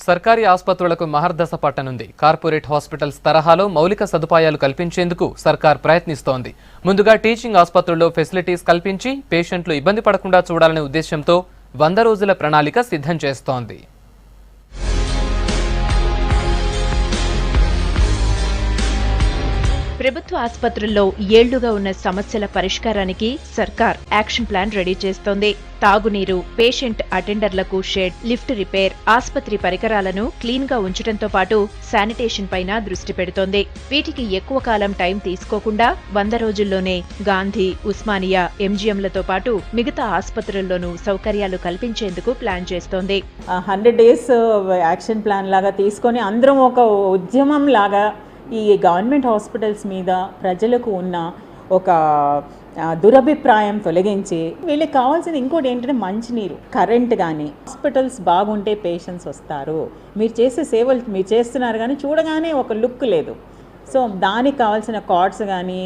సర్కారీ ఆసుపత్రులకు మహర్దశ పట్టనుంది. కార్పొరేట్ హాస్పిటల్స్ తరహాలో మౌలిక సదుపాయాలు కల్పించేందుకు సర్కార్ ప్రయత్నిస్తోంది. ముందుగా టీచింగ్ ఆసుపత్రుల్లో ఫెసిలిటీస్ కల్పించి పేషెంట్లు ఇబ్బంది పడకుండా చూడాలనే ఉద్దేశంతో 100 రోజుల ప్రణాళిక సిద్ధం చేస్తోంది. ప్రభుత్వ ఆసుపత్రుల్లో ఏళ్లుగా ఉన్న సమస్యల పరిష్కారానికి సర్కార్ యాక్షన్ ప్లాన్ రెడీ చేస్తోంది. తాగునీరు, పేషెంట్ అటెండర్లకు షెడ్, లిఫ్ట్ రిపేర్, ఆసుపత్రి పరికరాలను క్లీన్ గా ఉంచడంతో పాటు శానిటేషన్ పైన దృష్టి పెడుతోంది. వీటికి ఎక్కువ కాలం టైం తీసుకోకుండా 100 రోజుల్లోనే గాంధీ, ఉస్మానియా, ఎంజీఎంలతో పాటు మిగతా ఆసుపత్రుల్లోనూ సౌకర్యాలు కల్పించేందుకు ప్లాన్ చేస్తోంది. 100 days యాక్షన్ ప్లాన్ లాగా తీసుకొని అందరం ఒక ఉద్యమం లాగా ఈ గవర్నమెంట్ హాస్పిటల్స్ మీద ప్రజలకు ఉన్న ఒక దురభిప్రాయం తొలగించి వీళ్ళకి కావాల్సింది ఇంకోటి ఏంటంటే మంచినీరు, కరెంట్. కానీ హాస్పిటల్స్ బాగుంటే పేషెంట్స్ వస్తారు. మీరు చేసే సేవలు మీరు చేస్తున్నారు కానీ చూడగానే ఒక లుక్ లేదు. సో దానికి కావాల్సిన కార్డ్స్ కానీ,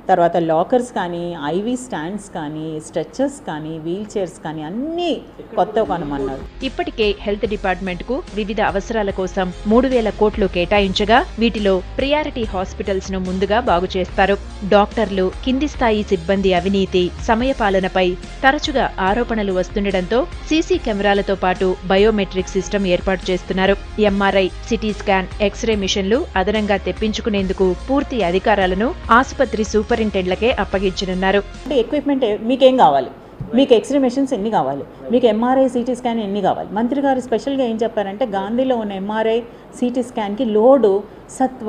తర్వాత లాకర్స్ కానీ, ఐవీ స్టాండ్స్ కానీ, స్ట్రెచ్చర్స్ కానీ, వీల్ చైర్స్ కానీ అన్నీ కొత్త కొనమన్నారు. ఇప్పటికే హెల్త్ డిపార్ట్మెంట్ కు వివిధ అవసరాల కోసం 3000 కోట్లు కేటాయించగా వీటిలో ప్రియారిటీ హాస్పిటల్స్ ను ముందుగా బాగు చేస్తారు. డాక్టర్లు, కింది స్థాయి సిబ్బంది అవినీతి, సమయపాలనపై తరచుగా ఆరోపణలు వస్తుండటంతో సీసీ కెమెరాలతో పాటు బయోమెట్రిక్ సిస్టమ్ ఏర్పాటు చేస్తున్నారు. ఎంఆర్ఐ, సిటీ స్కాన్, ఎక్స్రే మిషన్లు అదనంగా తెప్పించుకునేందుకు పూర్తి అధికారాలను ఆసుపత్రి సూపరింటెండెంట్లకే అప్పగించనున్నారు. ఎక్విప్మెంట్ మీకేం కావాలి, మీకు ఎక్స్రే మెషిన్స్ ఎన్ని కావాలి, మీకు ఎంఆర్ఐ, సిటీ స్కాన్ ఎన్ని కావాలి. మంత్రి గారు స్పెషల్గా ఏం చెప్పారంటే గాంధీలో ఉన్న ఎంఆర్ఐ, సిటీ స్కాన్కి లోడు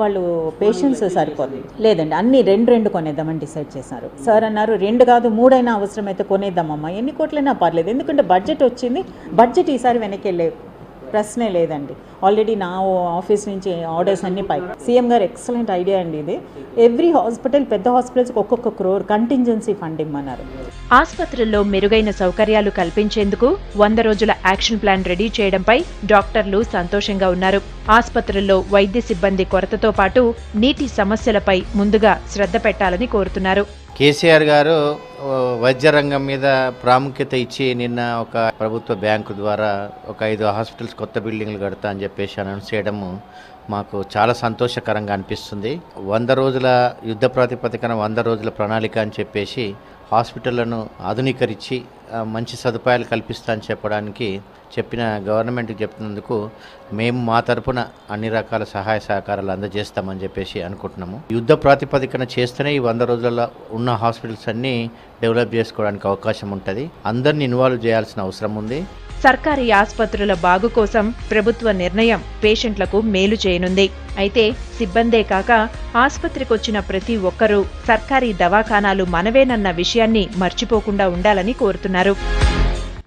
వాళ్ళు పేషెంట్స్ సరిపోతుంది. లేదండి, అన్ని రెండు కొనేద్దామని డిసైడ్ చేశారు. సార్ అన్నారు 2 కాదు 3 అయినా అవసరమైతే కొనేద్దామమ్మా, ఎన్ని కోట్లైనా పర్లేదు, ఎందుకంటే బడ్జెట్ వచ్చింది. బడ్జెట్ ఈసారి వెనక్కి వెళ్ళే ప్రశ్నే లేదండి. ఆల్రెడీ నా ఆఫీస్ నుంచి ఆర్డర్స్ అన్ని పై సీఎం గారు ఎక్సలెంట్ ఐడియా అండి ఇది. ఎవ్రీ హాస్పిటల్, పెద్ద హాస్పిటల్స్కి 1 crore కంటింజెన్సీ ఫండ్ ఇమ్మన్నారు. ఆసుపత్రుల్లో మెరుగైన సౌకర్యాలు కల్పించేందుకు 100 రోజుల యాక్షన్ ప్లాన్ రెడీ చేయడంపై డాక్టర్లు సంతోషంగా ఉన్నారు. ఆసుపత్రుల్లో వైద్య సిబ్బంది కొరతతో పాటు నీటి సమస్యలపై ముందుగా శ్రద్ధ పెట్టాలని కోరుతున్నారు. కేసీఆర్ గారు వైద్య రంగం మీద ప్రాముఖ్యత ఇచ్చి నిన్న ఒక ప్రభుత్వ బ్యాంకు ద్వారా ఒక 5 హాస్పిటల్స్ కొత్త బిల్డింగ్లు కడతా అని చెప్పేసి అనౌన్స్ చేయడము మాకు చాలా సంతోషకరంగా అనిపిస్తుంది. 100 రోజుల యుద్ధ ప్రాతిపదికన 100 రోజుల ప్రణాళిక అని చెప్పేసి హాస్పిటళ్లను ఆధునీకరించి మంచి సదుపాయాలు కల్పిస్తా అని చెప్పిన గవర్నమెంట్కి చెప్తున్నందుకు మేము మా తరపున అన్ని రకాల సహాయ సహకారాలు అందజేస్తామని చెప్పేసి అనుకుంటున్నాము. యుద్ధ ప్రాతిపదికన చేస్తేనే ఈ 100 రోజుల్లో ఉన్న హాస్పిటల్స్ అన్నీ డెవలప్ చేసుకోవడానికి అవకాశం ఉంటుంది. అందరిని ఇన్వాల్వ్ చేయాల్సిన అవసరం ఉంది. సర్కారీ ఆసుపత్రుల బాగు కోసం ప్రభుత్వ నిర్ణయం పేషెంట్లకు మేలు చేయనుంది. అయితే సిబ్బందే కాక ఆసుపత్రికొచ్చిన ప్రతి ఒక్కరూ సర్కారీ దవాఖానాలు మనవేనన్న విషయాన్ని మర్చిపోకుండా ఉండాలని కోరుతున్నారు.